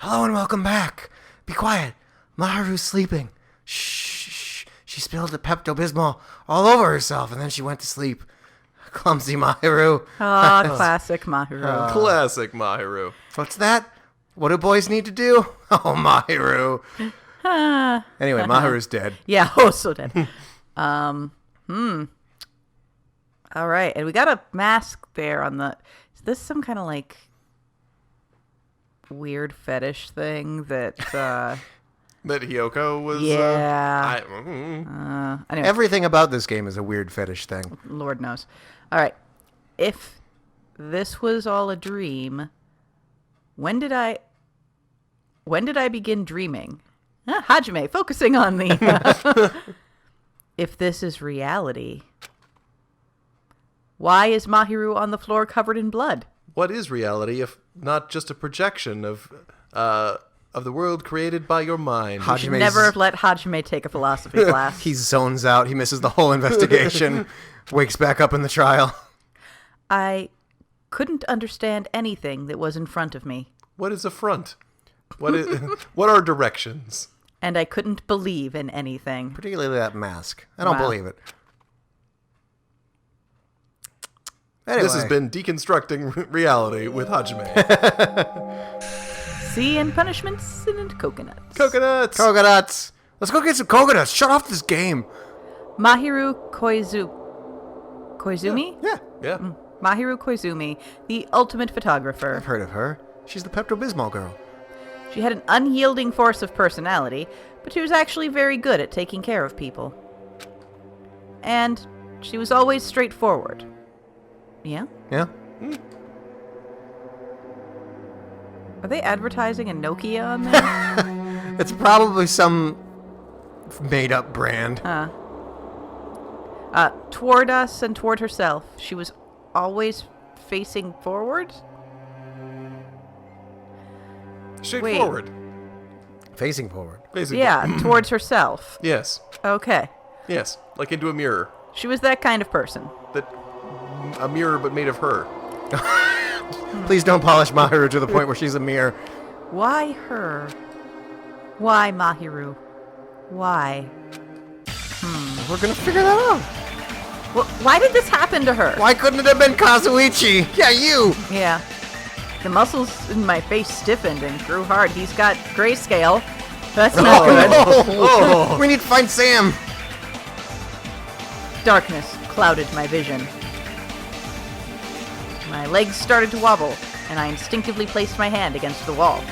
Hello and welcome back. Be quiet. Maharu's sleeping. Shh. She spilled the Pepto-Bismol all over herself and then she went to sleep. Clumsy Mahiru. Classic Mahiru. Classic Mahiru. What's that? What do boys need to do? Oh, Mahiru. Anyway, Mahiru's dead. Yeah, so dead. All right, and we got a mask there on the... Is this some kind of, like, weird fetish thing that... That Hiyoko was... Yeah. Anyway. Everything about this game is a weird fetish thing. Lord knows. All right. If this was all a dream, when did I begin dreaming? Hajime, focusing on the... If this is reality, why is Mahiru on the floor covered in blood? What is reality if not just a projection of the world created by your mind? You should never have let Hajime take a philosophy class. He zones out. He misses the whole investigation. Wakes back up in the trial. I couldn't understand anything that was in front of me. What is a front? What are directions? And I couldn't believe in anything. Particularly that mask. I don't Wow. believe it. Anyway. This has been Deconstructing Reality with Hajime. Sea and punishments and coconuts. Coconuts! Coconuts! Let's go get some coconuts. Shut off this game. Mahiru Koizumi? Yeah. Mahiru Koizumi, the ultimate photographer. I've heard of her. She's the Pepto-Bismol girl. She had an unyielding force of personality, but she was actually very good at taking care of people. And she was always straightforward. Yeah? Yeah? Are they advertising a Nokia on there? It's probably some made-up brand. Toward us and toward herself, she was always facing forward? Straightforward. Facing forward. Basically. Yeah, towards herself. Yes. Okay. Yes. Like into a mirror. She was that kind of person. A mirror but made of her. Please don't polish Mahiru to the point where she's a mirror. Why her? Why Mahiru? Why? We're gonna figure that out. Why did this happen to her? Why couldn't it have been Kazuichi? Yeah, you! Yeah. The muscles in my face stiffened and grew hard. He's got grayscale. That's not good. Oh. We need to find Sam. Darkness clouded my vision. My legs started to wobble, and I instinctively placed my hand against the wall.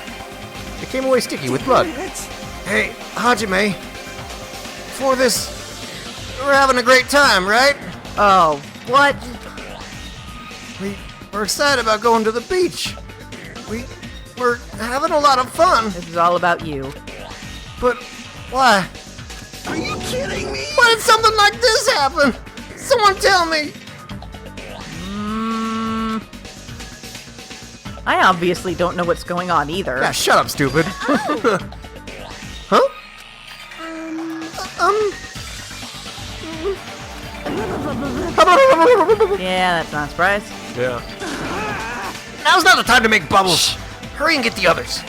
It came away sticky with blood. Hey, Hajime. For this, we're having a great time, right? Oh, what? We're excited about going to the beach. We're having a lot of fun. This is all about you. But why? Are you kidding me? Why did something like this happen? Someone tell me. I obviously don't know what's going on either. Yeah, shut up, stupid. Huh? Yeah, that's not a surprise. Yeah. Now's not the time to make bubbles. Hurry and get the others.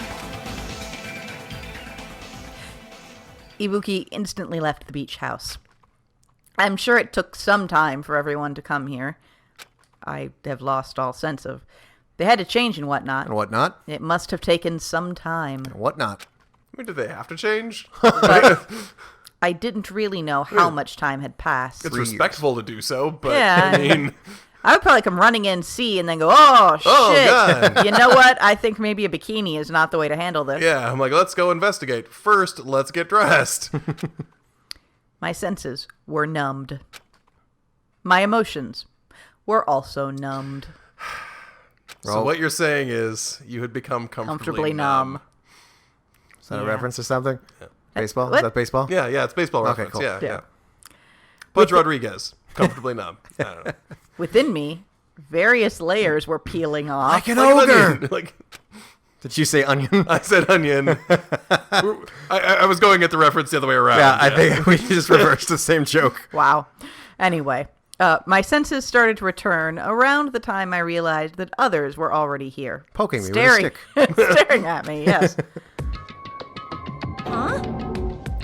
Ibuki instantly left the beach house. I'm sure it took some time for everyone to come here. I have lost all sense of... They had to change and whatnot. And whatnot? It must have taken some time. And whatnot? I mean, did they have to change? But I didn't really know how much time had passed. It's respectful to do so, but Yeah. I mean... I would probably come running in, see, and then go, oh, shit. God. You know what? I think maybe a bikini is not the way to handle this. Yeah, I'm like, let's go investigate. First, let's get dressed. My senses were numbed. My emotions were also numbed. So what you're saying is you had become comfortably numb. Is that a Yeah. reference to something? Baseball? What? Is that baseball? Yeah, it's baseball Okay, reference. cool. Yeah, Yeah. yeah. Punch Rodriguez, comfortably numb. I don't know. Within me, various layers were peeling off. Like an Like an ogre. onion. Like, Did you say onion? I said onion. I was going at the reference the other way around. Yeah, I think we just reversed the same joke. Wow. Anyway, My senses started to return around the time I realized that others were already here. Poking me staring, with a stick. staring at me, yes. Huh?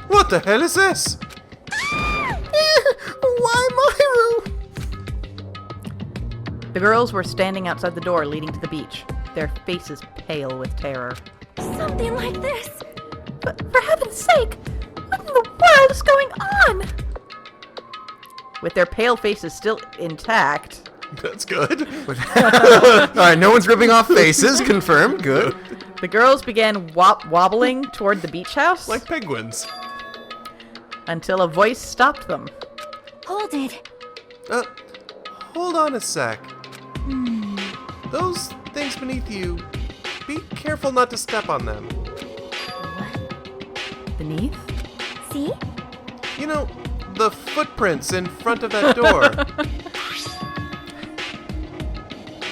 What the hell is this? Why Myru? The girls were standing outside the door leading to the beach, their faces pale with terror. Something like this. But for heaven's sake, what in the world is going on? With their pale faces still intact, That's good. All right, no one's ripping off faces. Confirmed. Good. the girls began wobbling toward the beach house Like penguins. until a voice stopped them. Hold it. Hold on a sec. Those things beneath you, be careful not to step on them. Beneath? See? You know, the footprints in front of that door.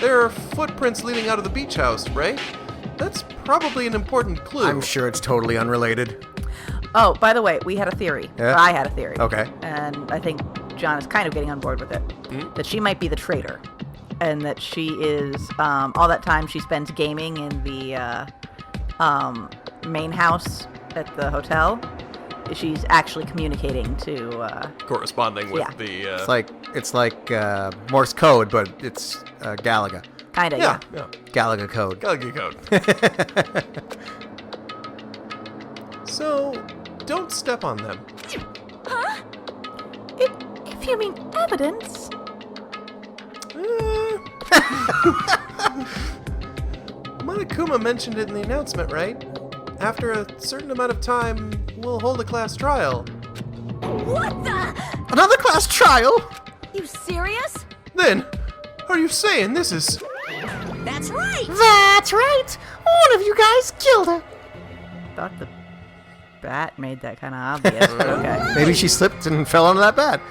There are footprints leading out of the beach house, right? That's probably an important clue. I'm sure it's totally unrelated. Oh, by the way, we had a theory. Yeah? Or I had a theory. Okay. And I think John is kind of getting on board with it. That she might be the traitor. And that she is, all that time she spends gaming in the main house at the hotel, she's actually communicating to, Corresponding with Yeah. the... It's like Morse code, but it's Galaga. kind of, yeah, yeah. yeah. Galaga code. Galaga code. So, don't step on them. Huh? If you mean evidence. Monokuma mentioned it in the announcement, right? After a certain amount of time, we'll hold a class trial. What the? Another class trial? You serious? Then, are you saying this is... That's right. That's right. One of you guys killed her. Thought the bat made that kind of obvious, but okay. Maybe she slipped and fell onto that bat.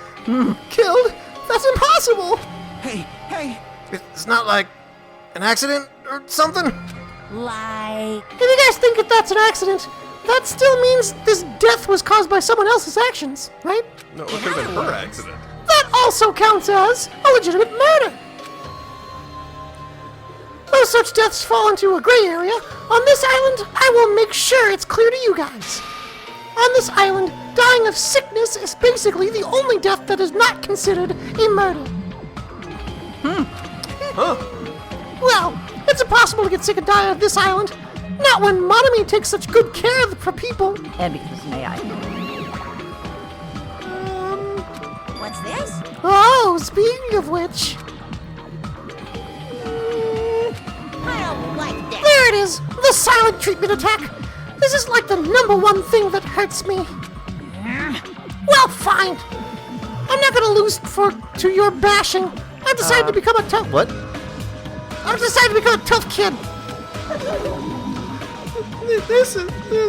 Killed? That's impossible. Hey, hey. It's not like an accident or something. Like. If you guys think that that's an accident, that still means this death was caused by someone else's actions, right? No, it could have been her accident. That also counts as a legitimate murder. Though such deaths fall into a gray area, on this island, I will make sure it's clear to you guys. On this island, dying of sickness is basically the only death that is not considered a murder. Huh? Well, it's impossible to get sick and die on this island. Not when Monami takes such good care of the people. And because it's an AI. What's this? Oh, speaking of which, I don't like this. there it is, the silent treatment attack. This is like the #1 thing that hurts me. Well, fine. I'm not gonna lose to your bashing. I've decided to become a tough. What? I've decided to become a tough kid. This is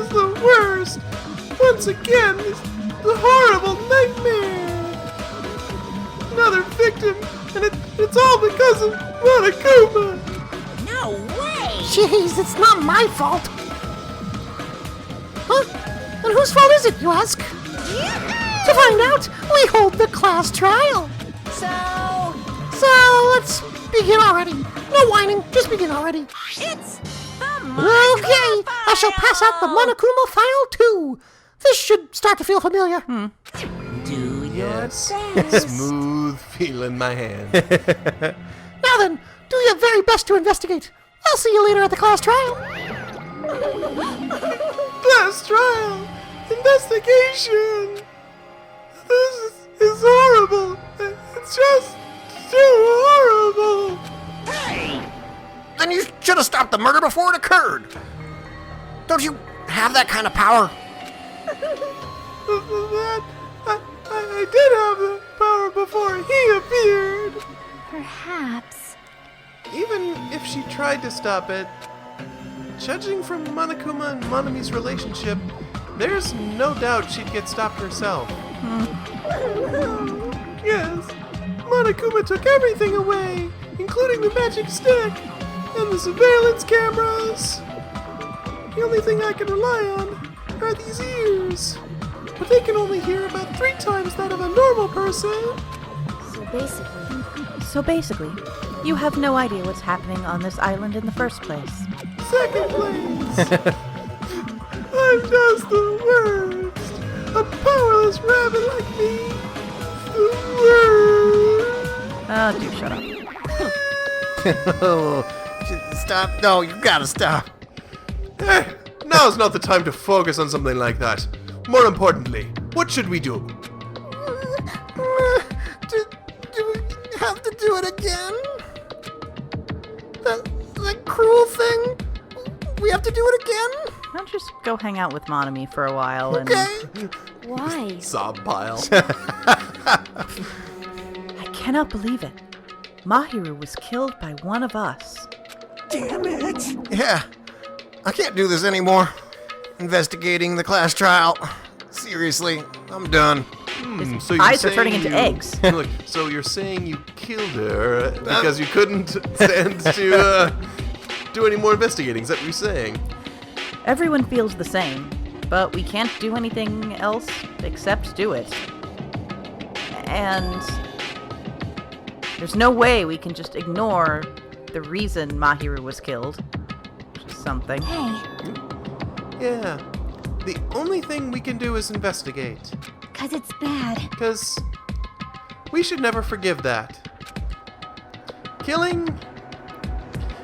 the worst. Once again, the horrible nightmare. Another victim, and it's all because of Monokuma. No way. Jeez, it's not my fault. Huh? And whose fault is it, you ask? To find out, we hold the class trial. So let's begin already. No whining, just begin already. It's the Okay, I shall pass out the Monokuma file too. This should start to feel familiar. Do Yes. best. Smooth feel in my hand. Now then, do your very best to investigate. I'll see you later at the class trial. Class trial! Investigation! This is horrible! It's just too horrible! Then you should have stopped the murder before it occurred. Don't you have that kind of power? I did have the power before he appeared! Perhaps. Even if she tried to stop it, judging from Monokuma and Monami's relationship, there's no doubt she'd get stopped herself. Yes, Monokuma took everything away, including the magic stick and the surveillance cameras. The only thing I can rely on are these ears, but they can only hear about 3 times that of a normal person. So So basically, you have no idea what's happening on this island in the first place. Second place. I'm just the worst. A powerless rabbit like me. The worst. Oh, do shut up. Oh, stop. No, you gotta stop. Now's not the time to focus on something like that. More importantly, what should we do? Do we have to do it again? That cruel thing? We have to do it again? I'll just go hang out with Monami for a while and Okay. why? Sob pile. I cannot believe it. Mahiru was killed by one of us. Damn it! Yeah, I can't do this anymore. Investigating the class trial. Seriously, I'm done. So you're Eyes are saying turning into eggs. Look, so you're saying you killed her because you couldn't stand to do any more investigating? Is that what you're saying? Everyone feels the same, but we can't do anything else except do it. And there's no way we can just ignore the reason Mahiru was killed, which is something. Hey, Yeah. The only thing we can do is investigate. 'cause it's bad. Because we should never forgive that. Killing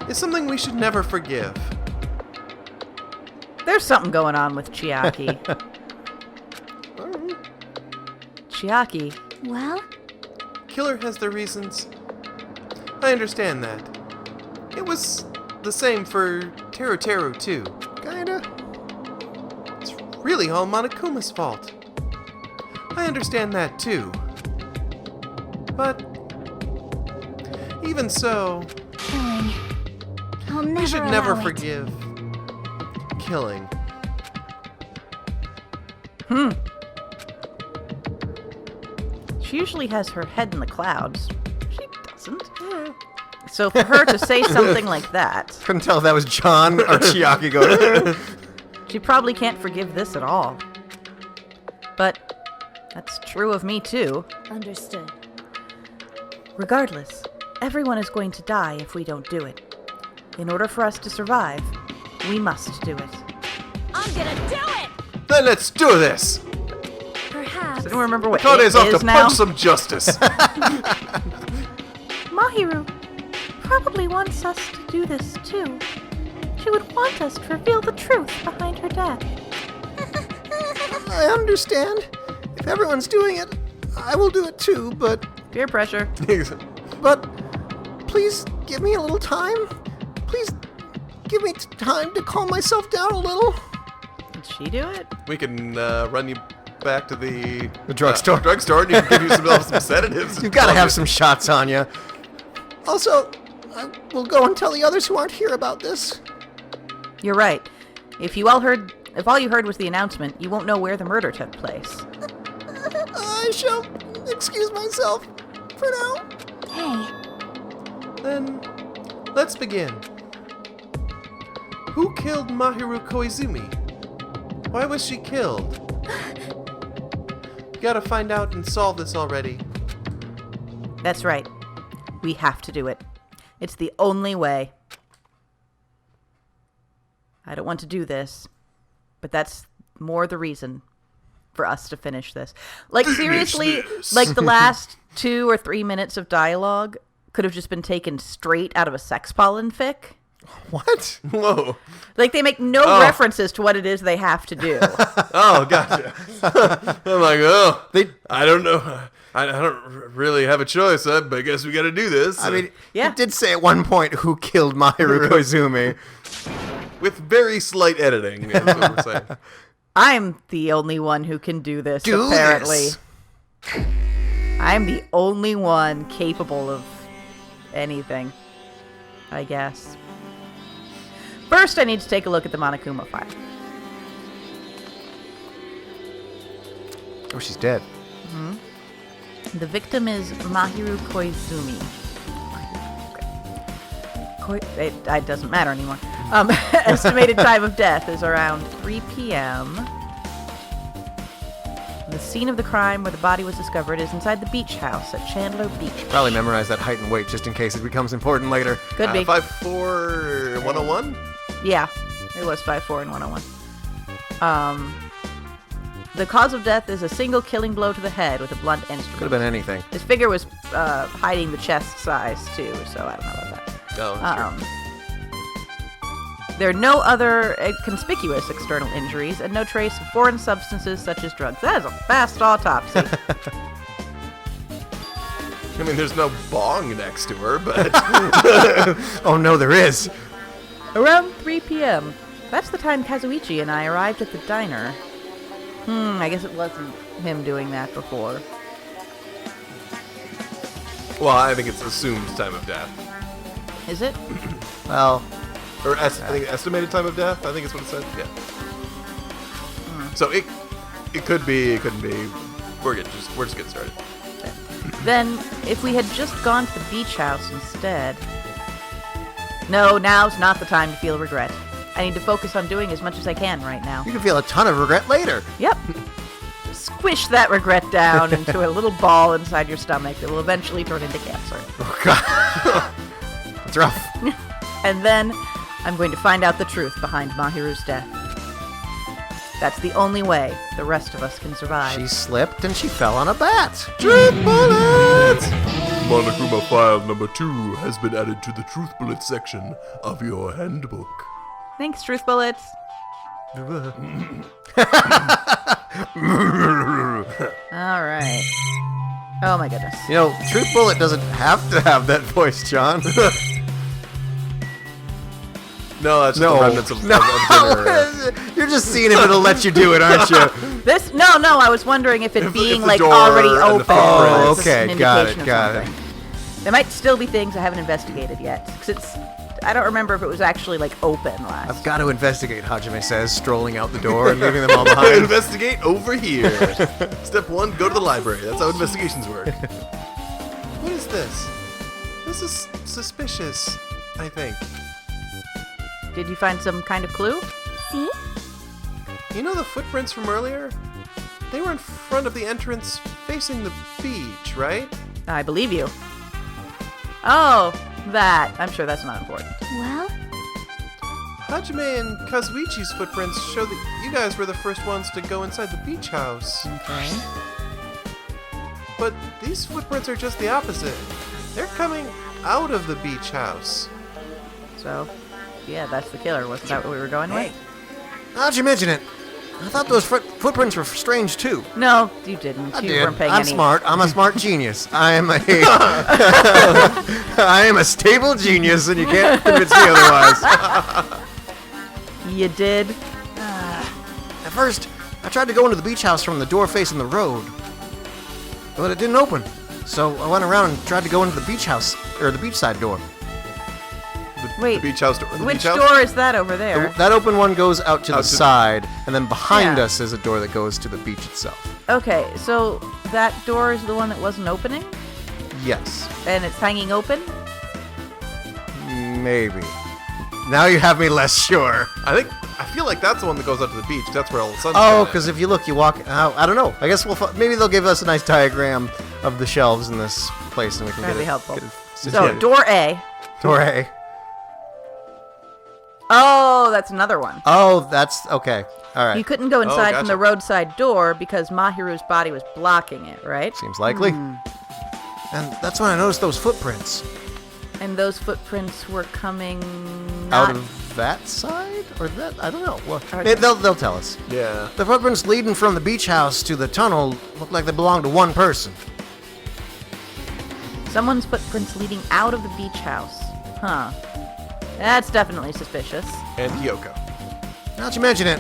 is something we should never forgive. There's something going on with Chiaki. Chiaki, Well, Killer has their reasons. I understand that. It was the same for Teru Teru too. Kinda. It's really all Monokuma's fault. I understand that too. But even so, killing. I'll never we should never allow it. forgive killing. she usually has her head in the clouds. She doesn't. So for her to say something like that, Couldn't tell if that was John or Chiaki going. she probably can't forgive this at all. But that's true of me too. Understood. Regardless, everyone is going to die if we don't do it. In order for us to survive, we must do it. I'm gonna do it! Then let's do this! Perhaps. Does anyone remember what Kane's it off is to now? punch some justice. Mahiru probably wants us to do this too. She would want us to reveal the truth behind her death. I understand. If everyone's doing it, I will do it too, but Peer pressure. please give me a little time. Please give me time to calm myself down a little. Did she do it? We can run you back to the drugstore. Drugstore, and you can give you some sedatives. You've got to have some shots on you. Also, I will go and tell the others who aren't here about this. You're right. If all you heard was the announcement, you won't know where the murder took place. I shall excuse myself for now. Hey, Then let's begin. Who killed Mahiru Koizumi? Why was she killed? You gotta find out and solve this already. That's right. We have to do it. It's the only way. I don't want to do this, but that's more the reason for us to finish this. Like, seriously, like the last 2 or 3 minutes of dialogue could have just been taken straight out of a Sex Pollen fic. What? Whoa. Like, they make no references to what it is they have to do. Oh, gotcha. I'm like, I don't know. I don't really have a choice, but I guess we gotta do this. I mean, Yeah. you did say at one point who killed Mahiru Koizumi. with very slight editing, is what we're saying. I'm the only one who can do this, Do apparently. this. I'm the only one capable of anything, I guess. First, I need to take a look at the Monokuma file. Oh, she's dead. The victim is Mahiru Koizumi. It doesn't matter anymore. Estimated time of death is around 3 p.m. The scene of the crime where the body was discovered is inside the beach house at Chandler Beach. Probably memorize that height and weight just in case it becomes important later. Could be. 5'4", 101? Yeah, it was 5'4" and 101. The cause of death is a single killing blow to the head with a blunt instrument. Could have been anything. His figure was hiding the chest size, too, so I don't know about that. Oh, sure. There are no other conspicuous external injuries and no trace of foreign substances such as drugs. That is a fast autopsy. I mean, there's no bong next to her, but... Oh no, there is. Around 3 p.m. That's the time Kazuichi and I arrived at the diner. I guess it wasn't him doing that before. Well, I think it's assumed time of death. Is it? Well, Or I think estimated time of death, I think is what it said. Yeah. So it could be, it couldn't be. We're just getting started. Then, if we had just gone to the beach house instead... No, now's not the time to feel regret. I need to focus on doing as much as I can right now. you can feel a ton of regret later. Yep. Squish that regret down into a little ball inside your stomach that will eventually turn into cancer. Oh god. That's rough. And then, I'm going to find out the truth behind Mahiru's death. That's the only way the rest of us can survive. She slipped and she fell on a bat. Truth bullets! Monokuma file number 2 has been added to the truth bullet section of your handbook. Thanks, Truth Bullets. Alright. Oh my goodness. You know, Truth Bullet doesn't have to have that voice, John. No, that's just the remnants of dinner. You're just seeing if it'll let you do it, aren't you? This no, I was wondering if it If being the like door already and the open. footprints. was Okay, an got indication it, of got it. something. There might still be things I haven't investigated yet. 'Cause I don't remember if it was actually like open last. I've got to investigate, Hajime says, strolling out the door and leaving them all behind. Investigate over here. Step 1, go to the library. That's how investigations work. What is this? This is suspicious, I think. Did you find some kind of clue? See? You know the footprints from earlier? They were in front of the entrance facing the beach, right? I believe you. Oh, that. I'm sure that's not important. Well, Hajime and Kazuichi's footprints show that you guys were the first ones to go inside the beach house. Okay. But these footprints are just the opposite. They're coming out of the beach house. So, yeah, that's the killer. Wasn't that what we were going with? How'd you mention it? I thought those footprints were strange too. No, you didn't. I You did. weren't paying I'm any. smart. I'm a smart genius. I am a I am a stable genius, and you can't convince me otherwise. You did. At first, I tried to go into the beach house from the door facing the road, but it didn't open. So I went around and tried to go into the beach house, or the beachside door. Wait, The beach house door. The which beach house? door is that over there? That open one goes out to the Out to- side, and then behind Yeah. us is a door that goes to the beach itself. Okay, so that door is the one that wasn't opening, Yes, and it's hanging open. maybe. Now you have me less sure. I feel like that's the one that goes out to the beach. That's where all the sun's Oh, coming in. because if you look, you walk. I don't know. I guess maybe they'll give us a nice diagram of the shelves in this place, and we can That'd get be it. helpful. Get it So, situated. door A. Door A. Oh, that's another one. Oh, that's okay. All right. You couldn't go inside from gotcha. the roadside door because Mahiru's body was blocking it, right? Seems likely. And that's when I noticed those footprints. And those footprints were coming Out not- of that side? Or that? I don't know. Well, Okay. they'll tell us. Yeah. The footprints leading from the beach house to the tunnel look like they belong to one person. Someone's footprints leading out of the beach house. Huh. That's definitely suspicious. And Kyoko. Now that you mention it,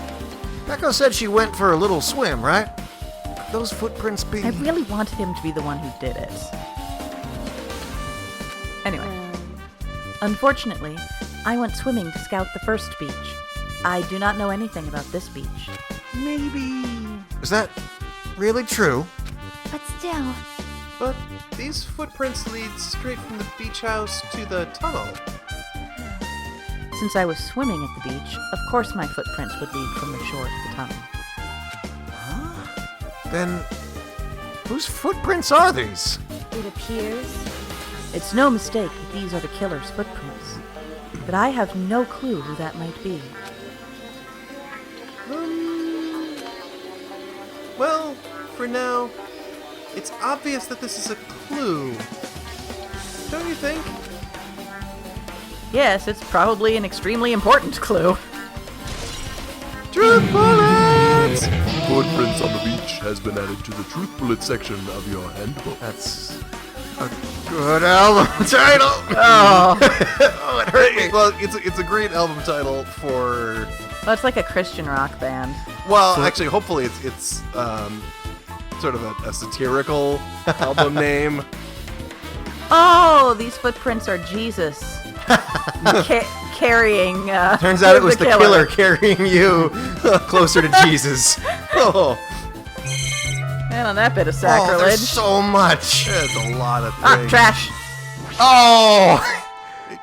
Beko said she went for a little swim, right? Could those footprints be... I really wanted him to be the one who did it. Anyway, unfortunately, I went swimming to scout the first beach. I do not know anything about this beach. Maybe... Is that really true? but still, But these footprints lead straight from the beach house to the tunnel. Since I was swimming at the beach, of course my footprints would lead from the shore to the tunnel. Then, whose footprints are these? It appears. It's no mistake that these are the killer's footprints. But I have no clue who that might be. Well, for now, it's obvious that this is a clue. Don't you think? Yes, it's probably an extremely important clue. Truth bullets! Footprints on the beach has been added to the Truth Bullet section of your handbook. That's a good album title. Oh, Oh, it hurt me. Well, it's a great album title for. well, it's like a Christian rock band. Well, actually, hopefully it's sort of a satirical album name. Oh, these footprints are Jesus carrying. Turns out it was the killer. killer carrying you closer to Jesus. Oh, And on that bit of Oh, sacrilege. there's so much. it's a lot of Ah, things. trash. Oh!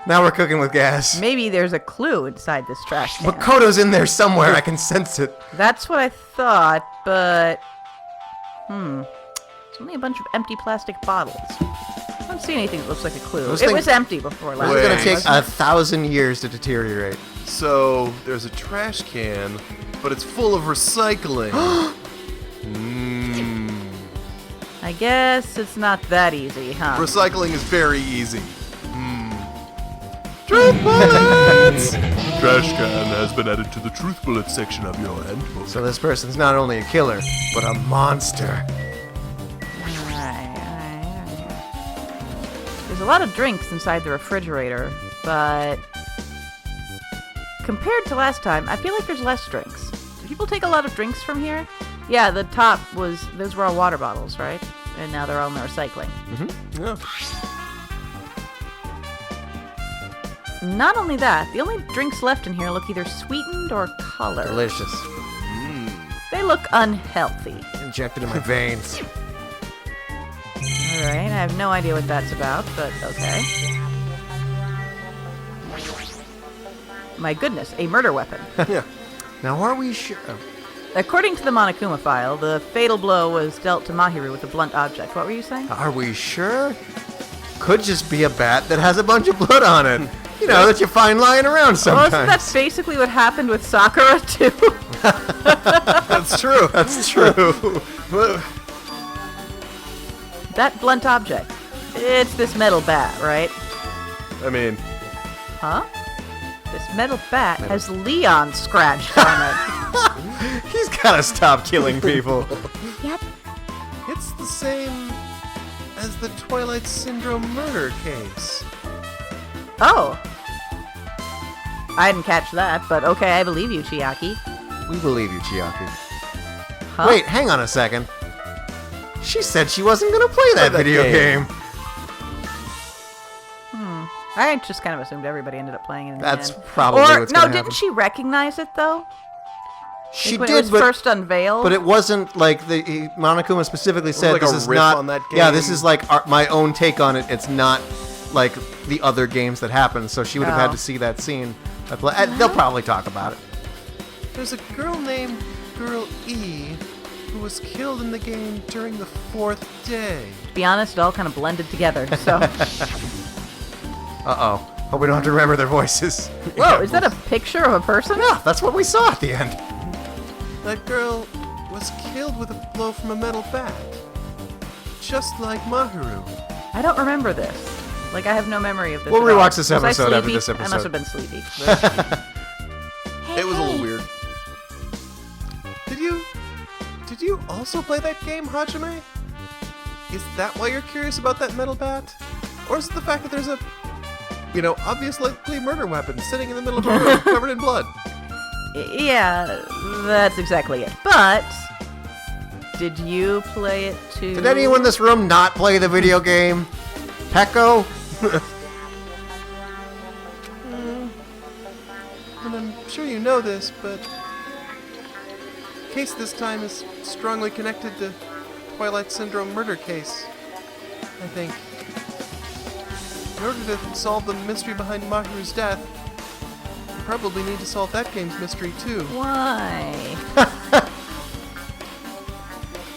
Now we're cooking with gas. Maybe there's a clue inside this trash can. Makoto's in there somewhere. I can sense it. That's what I thought, but it's only a bunch of empty plastic bottles. I don't see anything that looks like a clue. Those It things- was empty before last. It's gonna Wait. take 1,000 years to deteriorate. So there's a trash can, but it's full of recycling. I guess it's not that easy, huh? Recycling is very easy. Truth bullets! Trash can has been added to the Truth Bullet section of your handbook. So this person's not only a killer, but a monster. Alright. There's a lot of drinks inside the refrigerator, but compared to last time, I feel like there's less drinks. Do people take a lot of drinks from here? Yeah, the top those were all water bottles, right? And now they're all in the recycling. Yeah. Not only that, the only drinks left in here look either sweetened or colored. Delicious. They look unhealthy. Injected in my veins. Alright, I have no idea what that's about, but okay. My goodness, a murder weapon. Yeah. Now, are we sure? According to the Monokuma file, the fatal blow was dealt to Mahiru with a blunt object. What were you saying? Are we sure? Could just be a bat that has a bunch of blood on it. You know, that you find lying around Well, sometimes. isn't that basically what happened with Sakura, too? That's true. That's true. But That blunt object. It's this metal bat, right? I mean, Huh? This metal bat has Leon scratched on it. He's gotta stop killing people. Yep. it's the same as the Twilight Syndrome murder case. Oh. I didn't catch that, but okay, I believe you, Chiaki. We believe you, Chiaki. Huh? Wait, hang on a second. She said she wasn't gonna play that that video game. game. I just kind of assumed everybody ended up playing it in the That's end. probably Or, what's no, gonna didn't happen. she recognize it, though? She Like when did, it was but first unveiled? But it wasn't like Monokuma specifically said like this a is riff not on that Yeah, game. this is like my own take on it. It's not like the other games that happened. So she would have had Oh. to see that scene. They'll probably talk about it. There's a girl named Girl E who was killed in the game during the 4th day. To be honest, it all kind of blended together, so... Uh-oh. Hope we don't have to remember their voices. Whoa, is that a picture of a person? Yeah, that's what we saw at the end. That girl was killed with a blow from a metal bat. Just like Mahiru. I don't remember this. Like, I have no memory of this. We'll at all. rewatch this Was I episode after sleepy? this I must episode. have been sleepy. Hey, It was a little hey. weird. Did you also play that game, Hajime? Is that why you're curious about that metal bat? Or is it the fact that there's a, obviously murder weapon sitting in the middle of a room covered in blood? Yeah, that's exactly it. But, did you play it too? Did anyone in this room not play the video game? Pecco? And I'm sure you know this, but the case this time is strongly connected to Twilight Syndrome murder case, I think. In order to solve the mystery behind Mahiru's death, you probably need to solve that game's mystery too. Why?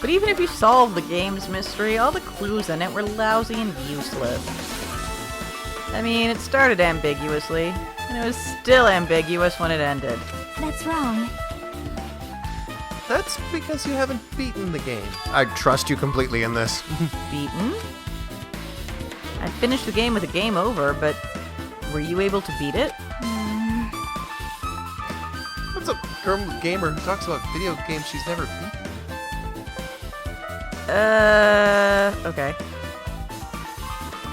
But even if you solve the game's mystery, all the clues in it were lousy and useless. I mean, it started ambiguously, and it was still ambiguous when it ended. That's wrong. That's because you haven't beaten the game. I trust you completely in this. Beaten? I finished the game with a game over, but were you able to beat it? What's a gamer who talks about video games she's never beaten? Okay.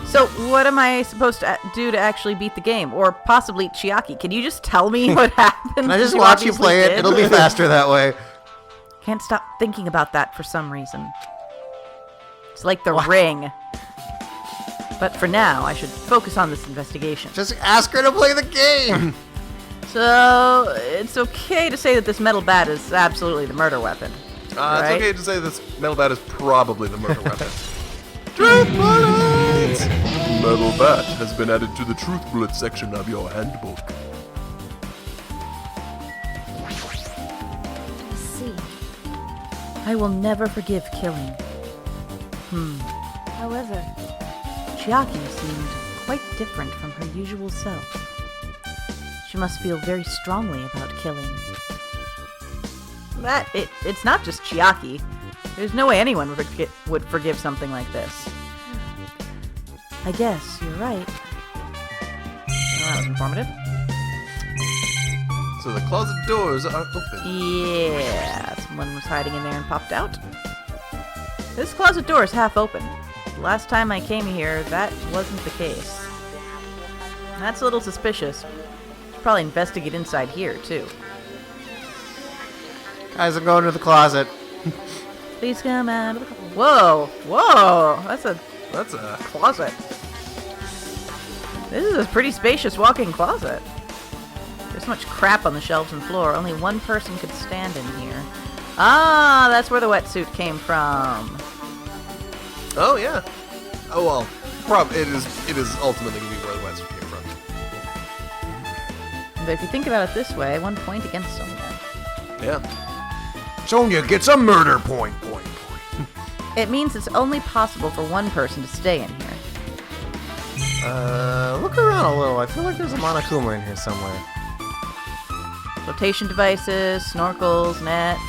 So, what am I supposed to do to actually beat the game? Or possibly Chiaki? Can you just tell me what happened? Can I just watch you play it? It'll be faster that way. Can't stop thinking about that for some reason. It's like the ring. But for now, I should focus on this investigation. Just ask her to play the game. So, it's okay to say that this metal bat is absolutely the murder weapon. It's right? okay to say this metal bat is probably the murder weapon. Truth bullets! Metal bat has been added to the truth bullet section of your handbook. I see. I will never forgive killing. However, Chiaki seemed quite different from her usual self. She must feel very strongly about killing. It's not just Chiaki. There's no way anyone would forgive something like this. I guess you're right. Well, that was informative. So the closet doors are open. Yeah, someone was hiding in there and popped out. This closet door is half open. The last time I came here, that wasn't the case. That's a little suspicious. Should probably investigate inside here, too. Guys, I'm going to the closet. Please come out of the closet. Whoa! Whoa! That's a That's closet. This is a pretty spacious walk-in closet. There's so much crap on the shelves and floor. Only one person could stand in here. Ah, that's where the wetsuit came from. Oh yeah. Oh well. It is ultimately gonna be where the wetsuit came from. But if you think about it this way, 1 point against Sonia. Yeah. Sonya gets a murder point. It means it's only possible for one person to stay in here. Look around a little. I feel like there's a Monokuma in here somewhere. Flotation devices, snorkels, nets.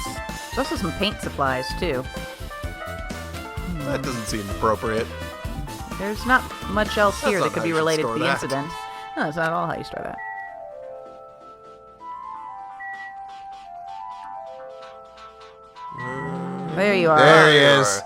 There's also some paint supplies, too. That doesn't seem appropriate. There's not much else That's here not that could how be you should related to store the that. incident. No, that's not at all how you store that. There you are. There he is.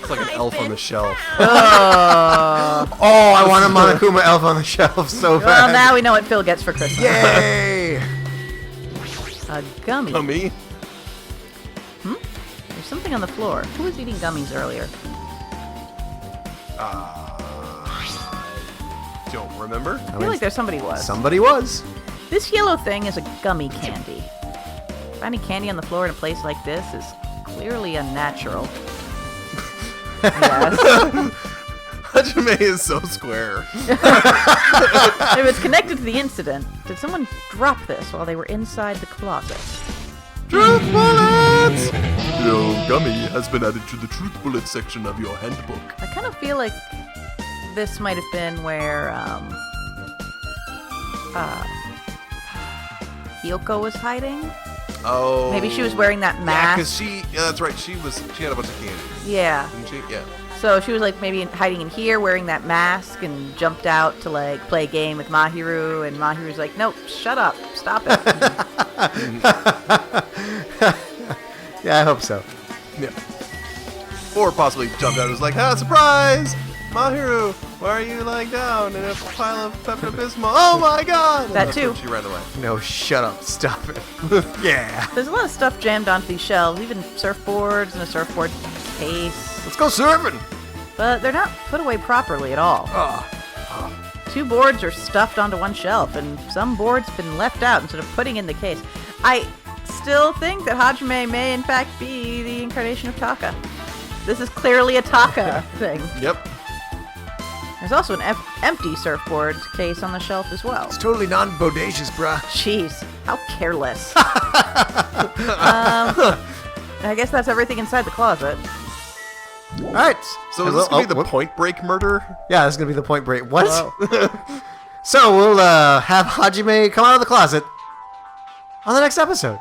It's like an elf on the shelf. Oh. Oh, I want a Monokuma elf on the shelf so bad. Well, now we know what Phil gets for Christmas. Yay! A gummy. Me? There's something on the floor. Who was eating gummies earlier? Don't remember. I feel like there's somebody was. Somebody was. This yellow thing is a gummy candy. Finding candy on the floor in a place like this is clearly unnatural. Yes. Hajime is so square. If it's connected to the incident, did someone drop this while they were inside the closet? Truth bullets! Your gummy has been added to the truth bullet section of your handbook. I kind of feel like this might have been where Hyoko was hiding. Oh. Maybe she was wearing that Yeah, mask. because yeah, that's right. She had a bunch of candy, Yeah. didn't she? Yeah. So she was like maybe hiding in here wearing that mask and jumped out to like play a game with Mahiru, and Mahiru's like, nope, shut up, stop it. Yeah, I hope so. Yeah. Or possibly jumped out and was like, ah, surprise! Mahiru, why are you lying down in a pile of Pepto-Bismol? Oh my god! And That that's too. when she ran away. No, shut up. Stop it. Yeah. There's a lot of stuff jammed onto these shelves, even surfboards and a surfboard case. Let's go surfing. But they're not put away properly at all. Two boards are stuffed onto one shelf, and some boards have been left out instead of putting in the case. I still think that Hajime may in fact be the incarnation of Taka. This is clearly a Taka thing. Yep. There's also an empty surfboard case on the shelf as well. It's totally non-bodacious, bruh. Jeez, how careless. I guess that's everything inside the closet. All right. So is this going to be the Point Break murder? Yeah, this is going to be the Point Break. What? Wow. So we'll have Hajime come out of the closet on the next episode.